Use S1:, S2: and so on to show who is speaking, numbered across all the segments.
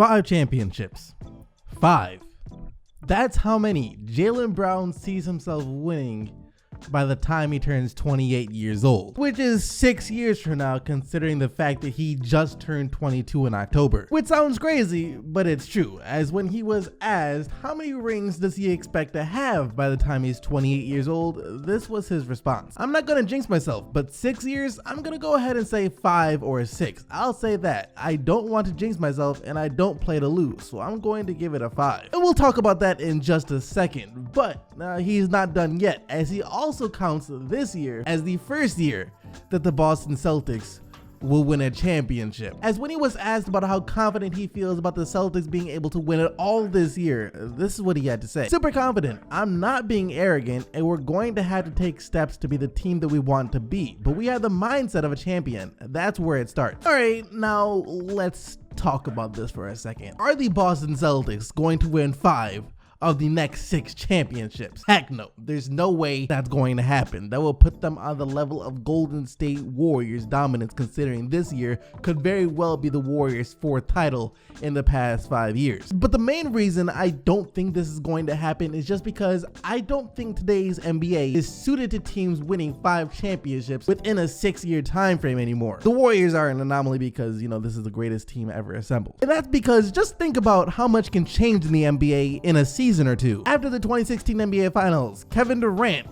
S1: 5 championships. 5. That's how many Jaylen Brown sees himself winning by the time he turns 28 years old, which is 6 years from now, considering the fact that he just turned 22 in October, which sounds crazy, but it's true, as when he was asked how many rings does he expect to have by the time he's 28 years old, this was his response. I'm not gonna jinx myself, but 6 years, I'm gonna go ahead and say 5 or 6. I'll say that. I don't want to jinx myself and I don't play to lose, so I'm going to give it a 5. And we'll talk about that in just a second, but he's not done yet, as he also counts this year as the first year that the Boston Celtics will win a championship. As when he was asked about how confident he feels about the Celtics being able to win it all this year, this is what he had to say. Super confident. I'm not being arrogant, and we're going to have to take steps to be the team that we want to be, but we have the mindset of a champion. That's where it starts. All right, now let's talk about this for a second. Are the Boston Celtics going to win 5 of the next 6 championships? Heck no, there's no way that's going to happen. That will put them on the level of Golden State Warriors dominance, considering this year could very well be the Warriors' 4th title in the past 5 years. But the main reason I don't think this is going to happen is just because I don't think today's NBA is suited to teams winning 5 championships within a 6-year time frame anymore. The Warriors are an anomaly because, this is the greatest team ever assembled. And that's because just think about how much can change in the NBA in a season or two. After the 2016 NBA Finals, Kevin Durant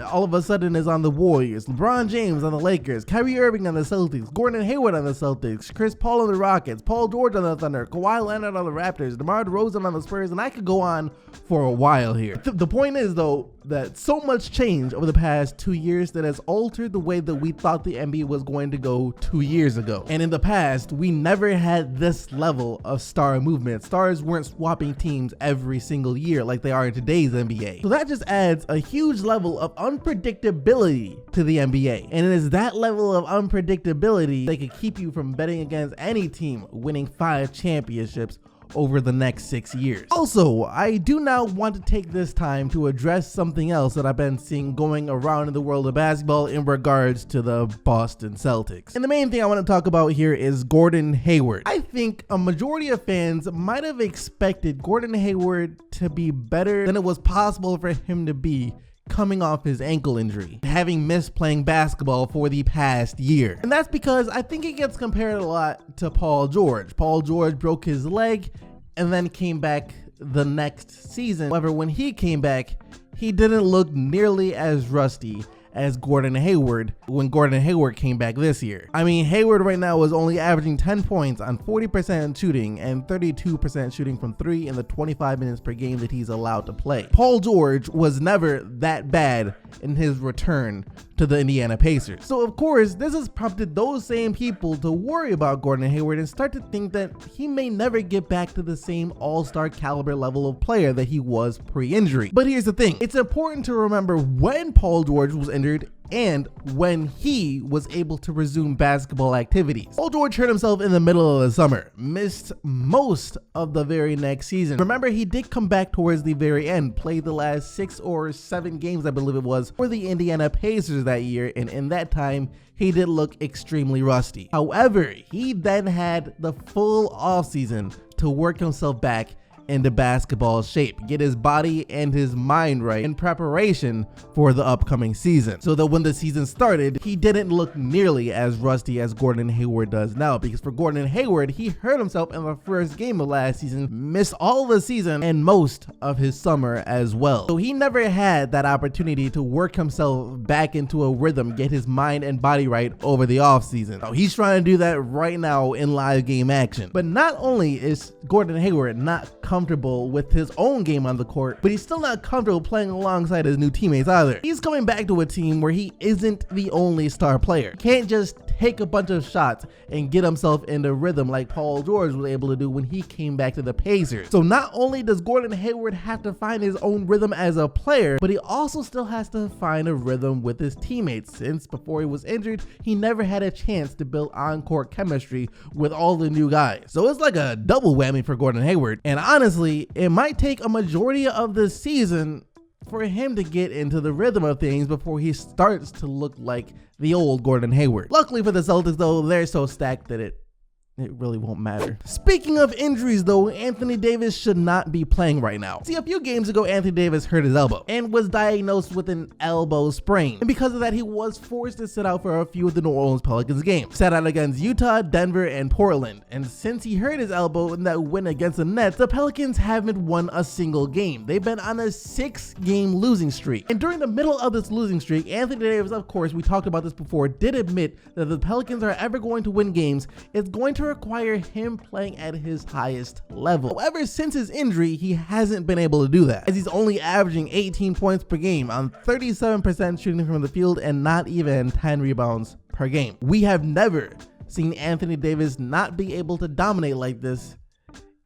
S1: all of a sudden is on the Warriors, LeBron James on the Lakers, Kyrie Irving on the Celtics, Gordon Hayward on the Celtics, Chris Paul on the Rockets, Paul George on the Thunder, Kawhi Leonard on the Raptors, DeMar DeRozan on the Spurs, and I could go on for a while here. The point is though that so much change over the past 2 years that has altered the way that we thought the NBA was going to go 2 years ago. And in the past, we never had this level of star movement. Stars weren't swapping teams every single year like they are in today's NBA. So that just adds a huge level of unpredictability to the NBA. And it is that level of unpredictability that could keep you from betting against any team winning 5 championships over the next 6 years. Also, I do now want to take this time to address something else that I've been seeing going around in the world of basketball in regards to the Boston Celtics. And the main thing I want to talk about here is Gordon Hayward. I think a majority of fans might have expected Gordon Hayward to be better than it was possible for him to be coming off his ankle injury, having missed playing basketball for the past year. And that's because I think it gets compared a lot to Paul George. Paul George broke his leg and then came back the next season. However, when he came back, he didn't look nearly as rusty as Gordon Hayward when Gordon Hayward came back this year. I mean, Hayward right now is only averaging 10 points on 40% shooting and 32% shooting from 3 in the 25 minutes per game that he's allowed to play. Paul George was never that bad in his return to the Indiana Pacers. So of course, this has prompted those same people to worry about Gordon Hayward and start to think that he may never get back to the same all-star caliber level of player that he was pre-injury. But here's the thing, it's important to remember when Paul George was injured and when he was able to resume basketball activities. Paul George hurt himself in the middle of the summer, missed most of the very next season. Remember, he did come back towards the very end, played the last 6 or 7 games, I believe it was, for the Indiana Pacers that year, and in that time, he did look extremely rusty. However, he then had the full offseason to work himself back into basketball shape, get his body and his mind right in preparation for the upcoming season, so that when the season started, he didn't look nearly as rusty as Gordon Hayward does now. Because for Gordon Hayward, he hurt himself in the first game of last season, missed all the season and most of his summer as well. So he never had that opportunity to work himself back into a rhythm, get his mind and body right over the offseason. So he's trying to do that right now in live game action. But not only is Gordon Hayward not comfortable with his own game on the court, but he's still not comfortable playing alongside his new teammates either. He's coming back to a team where he isn't the only star player. Can't just take a bunch of shots and get himself into rhythm like Paul George was able to do when he came back to the Pacers. So not only does Gordon Hayward have to find his own rhythm as a player, but he also still has to find a rhythm with his teammates, since before he was injured, he never had a chance to build on-court chemistry with all the new guys. So it's like a double whammy for Gordon Hayward, and honestly, it might take a majority of the season for him to get into the rhythm of things before he starts to look like the old Gordon Hayward. Luckily for the Celtics though, they're so stacked that it it really won't matter. Speaking of injuries though, Anthony Davis should not be playing right now. See, a few games ago, Anthony Davis hurt his elbow and was diagnosed with an elbow sprain. And because of that, he was forced to sit out for a few of the New Orleans Pelicans games. Sat out against Utah, Denver, and Portland. And since he hurt his elbow in that win against the Nets, the Pelicans haven't won a single game. They've been on a 6-game losing streak. And during the middle of this losing streak, Anthony Davis, of course, we talked about this before, did admit that if the Pelicans are ever going to win games, it's going to require him playing at his highest level. However, since his injury, he hasn't been able to do that, as he's only averaging 18 points per game on 37% shooting from the field and not even 10 rebounds per game. We have never seen Anthony Davis not be able to dominate like this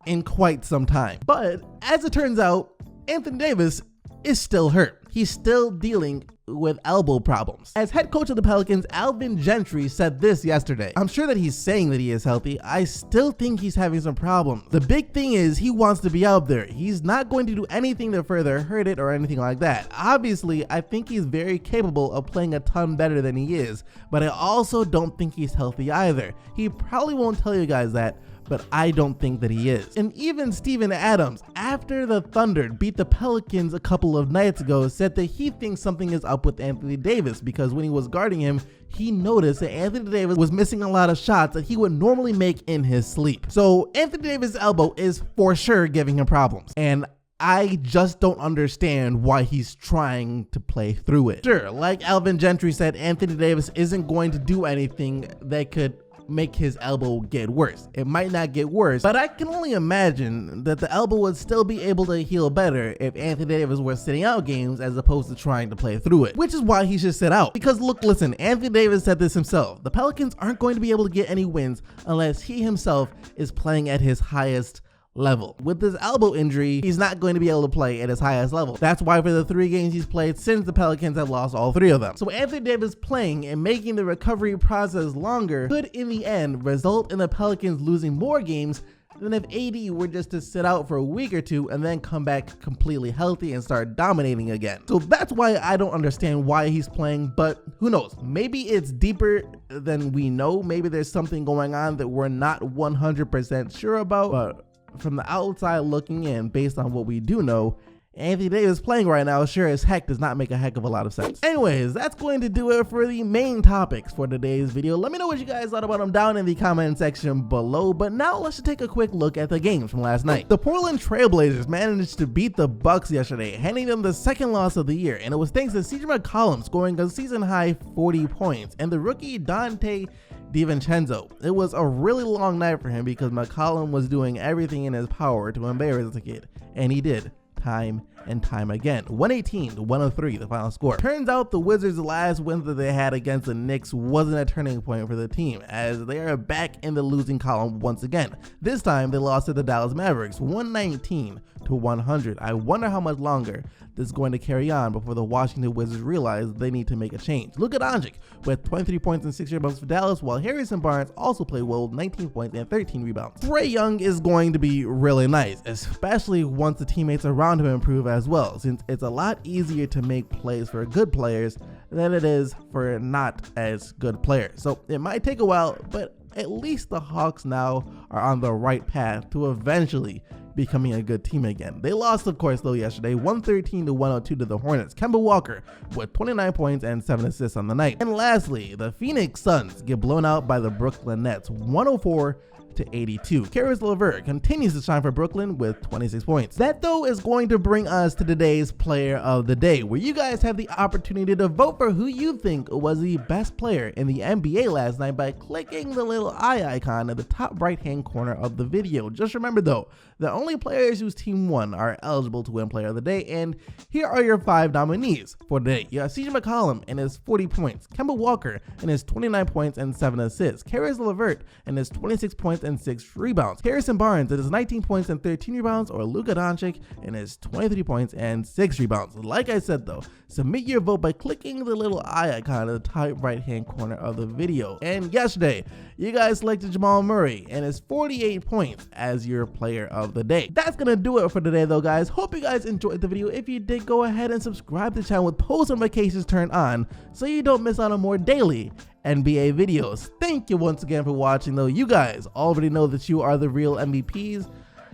S1: in quite some time. But as it turns out, Anthony Davis is still hurt. He's still dealing with elbow problems. As head coach of the Pelicans, Alvin Gentry said this yesterday. I'm sure that he's saying that he is healthy. I still think he's having some problems. The big thing is he wants to be out there. He's not going to do anything to further hurt it or anything like that. Obviously, I think he's very capable of playing a ton better than he is, but I also don't think he's healthy either. He probably won't tell you guys that, but I don't think that he is. And even Steven Adams, after the Thunder beat the Pelicans a couple of nights ago, said that he thinks something is up with Anthony Davis because when he was guarding him, he noticed that Anthony Davis was missing a lot of shots that he would normally make in his sleep. So Anthony Davis' elbow is for sure giving him problems. And I just don't understand why he's trying to play through it. Sure, like Alvin Gentry said, Anthony Davis isn't going to do anything that could make his elbow get worse. It might not get worse, but I can only imagine that the elbow would still be able to heal better if Anthony Davis were sitting out games as opposed to trying to play through it, which is why he should sit out. Because look, listen, Anthony Davis said this himself. The Pelicans aren't going to be able to get any wins unless he himself is playing at his highest level. With this elbow injury, he's not going to be able to play at his highest level. That's why for the 3 games he's played since the Pelicans have lost all 3 of them. So Anthony Davis playing and making the recovery process longer could in the end result in the Pelicans losing more games than if AD were just to sit out for a week or 2 and then come back completely healthy and start dominating again. So that's why I don't understand why he's playing, but who knows? Maybe it's deeper than we know. Maybe there's something going on that we're not 100% sure about, but from the outside looking in, based on what we do know, Anthony Davis playing right now sure as heck does not make a heck of a lot of sense. Anyways, that's going to do it for the main topics for today's video. Let me know what you guys thought about them down in the comment section below, but now let's just take a quick look at the games from last night. The Portland Trailblazers managed to beat the Bucks yesterday, handing them the 2nd loss of the year, and it was thanks to CJ McCollum scoring a season-high 40 points, and the rookie Dante DiVincenzo. It was a really long night for him because McCollum was doing everything in his power to embarrass the kid, and he did. Time and time again. 118-103 the final score. Turns out the Wizards' last win that they had against the Knicks wasn't a turning point for the team, as they are back in the losing column once again. This time they lost to the Dallas Mavericks 119-100. I wonder how much longer this is going to carry on before the Washington Wizards realize they need to make a change. Luka Doncic with 23 points and 6 rebounds for Dallas, while Harrison Barnes also played well with 19 points and 13 rebounds. Trae Young is going to be really nice, especially once the teammates around him improve as well, since it's a lot easier to make plays for good players than it is for not as good players. So it might take a while, but at least the Hawks now are on the right path to eventually becoming a good team again. They lost, of course, though, yesterday, 113-102 to the Hornets. Kemba Walker with 29 points and 7 assists on the night. And lastly, the Phoenix Suns get blown out by the Brooklyn Nets, 104-82. Caris LeVert continues to shine for Brooklyn with 26 points. That though is going to bring us to today's player of the day, where you guys have the opportunity to vote for who you think was the best player in the NBA last night by clicking the little eye icon at the top right hand corner of the video. Just remember though, the only players whose team won are eligible to win player of the day, and here are your 5 nominees for today. You have CJ McCollum and his 40 points, Kemba Walker and his 29 points and 7 assists, Caris LeVert and his 26 points and 6 rebounds, Harrison Barnes and his 19 points and 13 rebounds, or Luka Doncic and his 23 points and 6 rebounds. Like I said though, submit your vote by clicking the little eye icon at the top right hand corner of the video. And yesterday, you guys selected Jamal Murray and his 48 points as your player of the day. That's gonna do it for today though, guys. Hope you guys enjoyed the video. If you did, go ahead and subscribe to the channel with post notifications turned on so you don't miss out on more daily NBA videos. Thank you once again for watching though. You guys already know that you are the real MVPs.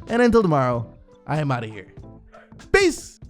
S1: And until tomorrow, I am out of here. Peace!